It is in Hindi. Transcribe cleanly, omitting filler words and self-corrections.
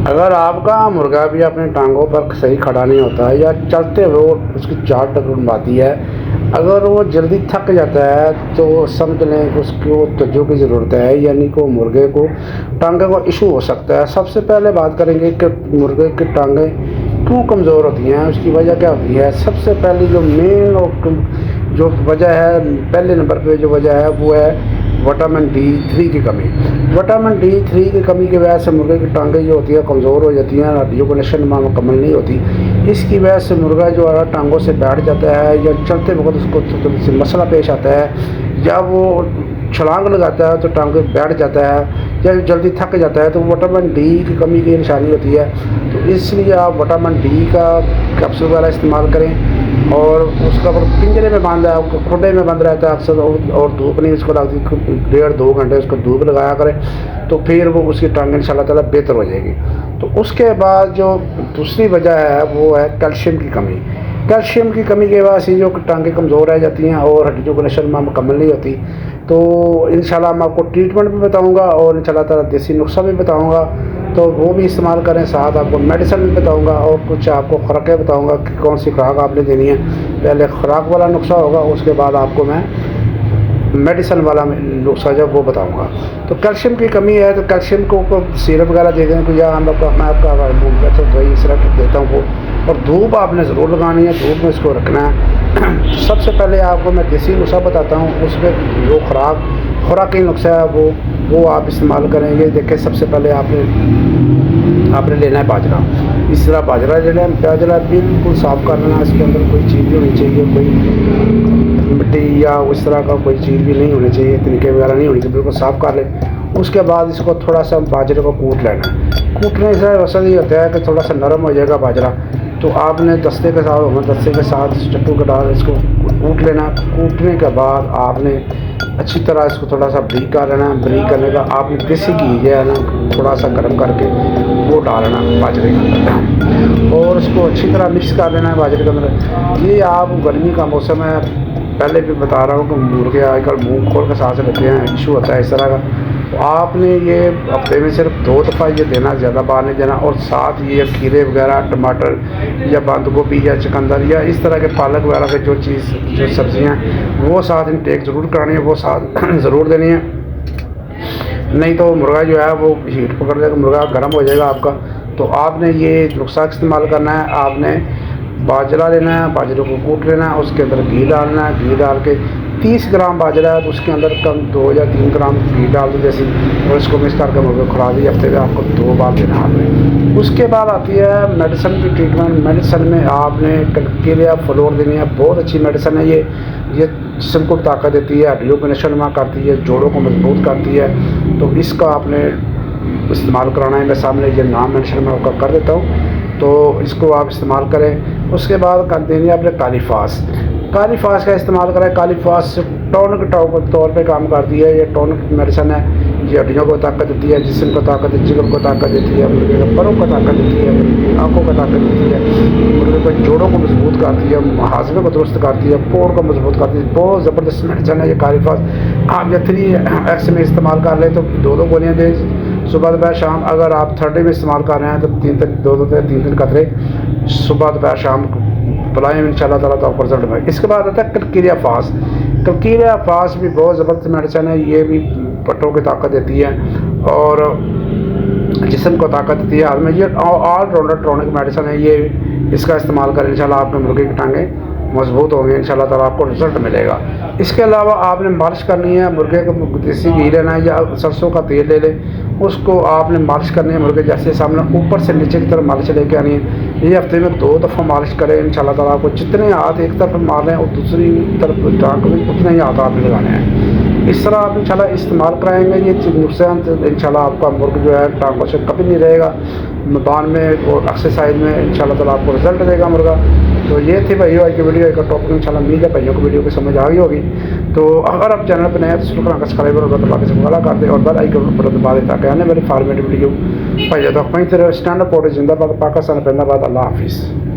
अगर आपका मुर्गा भी अपने टांगों पर सही खड़ा नहीं होता है या चलते हुए उसकी चाल टकराती है, अगर वो जल्दी थक जाता है तो समझ लें कि उसको तवज्जो की ज़रूरत है, यानी कि मुर्गे को टांगे को इशू हो सकता है। सबसे पहले बात करेंगे कि मुर्गे की टांगें क्यों कमज़ोर होती हैं, उसकी वजह क्या होती है। सबसे पहली जो मेन और जो वजह है, पहले नंबर पे जो वजह है वो है विटामिन D3 की कमी। विटामिन D3 की कमी की वजह से मुर्गे की टांगें जो होती है कमज़ोर हो जाती हैं, हड्डियों को नशो नुमा मुकम्मल नहीं होती। इसकी वजह से मुर्गा जो है टांगों से बैठ जाता है या चलते वक्त उसको थोड़ी सी मसला पेश आता है, या वो छलांग लगाता है तो टांगे बैठ जाता है, या जल्दी थक जाता है, तो विटामिन डी की कमी की निशानी होती है। तो इसलिए आप विटामिन डी का कैप्सूल वाला इस्तेमाल करें, और उसका पिंजरे में बांधा है, खुडे में बंद रहता है अक्सर, और धूप नहीं उसको लगती, 1.5-2 घंटे उसको धूप लगाया करें, तो फिर वो उसकी टांगें इंशाल्लाह ताला बेहतर हो जाएगी। तो उसके बाद जो दूसरी वजह है वो है कैल्शियम की कमी। कैल्शियम की कमी की वजह से जो टांगें कमज़ोर रह जाती हैं और हड्डियों की नशो नुमा मुकम्मल नहीं होती। तो इंशाल्लाह मैं आपको ट्रीटमेंट भी बताऊँगा और इंशाल्लाह ताला देसी नुस्खा भी बताऊँगा, तो वो भी इस्तेमाल करें। साथ आपको मेडिसिन भी बताऊंगा और कुछ आपको खुराकें बताऊंगा कि कौन सी खुराक आपने देनी है। पहले खुराक वाला नुस्खा होगा, उसके बाद आपको मैं मेडिसिन वाला नुस्खा जब वो बताऊंगा। तो कैल्शियम की कमी है तो कैल्शियम को सिरप वगैरह दे दें, तो या मैं आपका दवाई इस तरह देता हूँ वो। और धूप आपने ज़रूर लगानी है, धूप में इसको रखना है। सबसे पहले आपको मैं देसी नुस्खा बताता हूँ, उसमें जो खुराकी नुस्खा है वो आप इस्तेमाल करेंगे। देखें, सबसे पहले आपने लेना है बाजरा। इस तरह बाजरा लेना है, बाजरा बिल्कुल साफ़ कर लेना, इसके अंदर कोई चीज़ भी होनी चाहिए, कोई मिट्टी या उस तरह का कोई चीज़ भी नहीं होनी चाहिए, तिनके वगैरह नहीं होनी चाहिए, बिल्कुल साफ़ कर लें। उसके बाद इसको थोड़ा सा बाजरे को कूट लेना है। कूटने से वैसा ये होता है कि थोड़ा सा नरम हो जाएगा बाजरा, तो आपने दस्ते के साथ चट्टू के डाल इसको कूट लेना। कूटने के बाद आपने अच्छी तरह इसको थोड़ा सा ब्रीक कर लेना। ब्रीक करने का आपने देसी घी जो है ना थोड़ा सा गर्म करके वो डालना बाजरे के अंदर, और उसको अच्छी तरह मिक्स कर लेना है बाजरे के अंदर। ये आप गर्मी का मौसम है, पहले भी बता रहा हूँ कि मुर्गे आजकल मुँह खोल के सांस लेते हैं, इशू होता है इस तरह का। तो आपने ये हफ्ते में सिर्फ 2 दफ़ा ये देना, ज़्यादा बार नहीं देना। और साथ ये खीरे वगैरह, टमाटर या बंद गोभी या चुकंदर या इस तरह के पालक वगैरह के जो सब्ज़ियाँ वो साथ इनटेक ज़रूर करानी है, वो साथ ज़रूर देनी है। नहीं तो मुर्गा जो है वो हीट पकड़ लेगा, मुर्गा गर्म हो जाएगा आपका। तो आपने ये नुस्खा इस्तेमाल करना है। आपने बाजरा लेना है, बाजरे को कूट लेना है, उसके अंदर घी डालना है। घी डाल के 30 ग्राम बाजरा है तो उसके अंदर कम 2 या 3 ग्राम घी डाल दो जैसे, और इसको मिक्स करके मुर्गे खुला दी। हफ्ते में आपको 2 बार देना आपने। उसके बाद आती है मेडिसिन की ट्रीटमेंट। मेडिसिन में आपने कलकीरिया फ्लोर देनी है, बहुत अच्छी मेडिसिन है ये जिस्म को ताकत देती है, हड्डियों को नशो नुमा करती है, जोड़ों को मजबूत करती है। तो इसका आपने इस्तेमाल कराना है। मैं सामने ये नाम मेंशन मैं आपका कर देता हूँ, तो इसको आप इस्तेमाल करें। उसके बाद कर देनी है आपने कालीफास। कालीफास का इस्तेमाल करें। कालीफास टॉनिक तौर पे काम करती है, ये टॉनिक मेडिसिन है। ये हड्डियों को ताकत देती है, जिस्म को ताकत देती है, जिगर को ताकत देती है, मुर्गे के परों को ताकत देती है, आँखों को ताकत देती है, मुर्गे के जोड़ों को मजबूत करती है, हाजमे को दुरुस्त करती है, पोड़ को मजबूत करती है। बहुत ज़बरदस्त मेडिसिन है ये कालीफास। आप ये 3X में इस्तेमाल कर लें तो 2-2 गोलियाँ दें सुबह दोपहर शाम। अगर आप 30 में इस्तेमाल कर रहे हैं तो 2-3 कतरे सुबह दोपहर शाम पिलाएँ, इंशाल्लाह ताला तो आपको रिजल्ट मिलेगा। इसके बाद आता है कलकीरिया फास। कलकीरिया फास भी बहुत ज़बरदस्त मेडिसिन है। ये भी पट्टों की ताकत देती है और जिस्म को ताकत देती है। हाथ में ये ऑलराउंडर टॉनिक मेडिसिन है। ये इसका इस्तेमाल करें, इंशाल्लाह आपके मुर्गे की टांगें मजबूत होंगे, इंशाल्लाह ताला आपको रिजल्ट मिलेगा। इसके अलावा आपने मालिश करनी है। मुर्गे को देसी घी लेना है या सरसों का तेल ले लें, उसको आपने मालिश करनी है। मुर्गे जैसे सामने ऊपर से नीचे की तरफ मालिश लेके आनी है। ये हफ्ते में 2 दफ़ा मालिश करें, इंशाल्लाह ताला आपको जितने हाथ एक तरफ मार लें और दूसरी तरफ टांग में उतने ही हाथ आपने लगाने हैं। इस तरह आप इंशाल्लाह इस्तेमाल कराएंगे ये नुस्खे, इंशाल्लाह आपका मुर्ग जो है टांगों से कभी नहीं रहेगा। मैदान में और एक्सरसाइज में इंशाल्लाह ताला आपको रिजल्ट देगा मुर्गा। तो ये थी भाइयों आज की वीडियो का टॉपिक। इंशाल्लाह उम्मीद है भाइयों को वीडियो को समझ आ गई होगी। तो अगर आप चैनल पर नए हैं तो शुक्र का सब्सक्राइबर और दबा के सब्सक्राइब कर दें और बेल आइकन पर दबा दें ताकि आने वाली फॉर्मेट वीडियो भाइयों तक पहुंचते रहे। स्टैंड अप जिंदाबाद, पाकिस्तान जिंदाबाद। अल्लाह हाफिज़।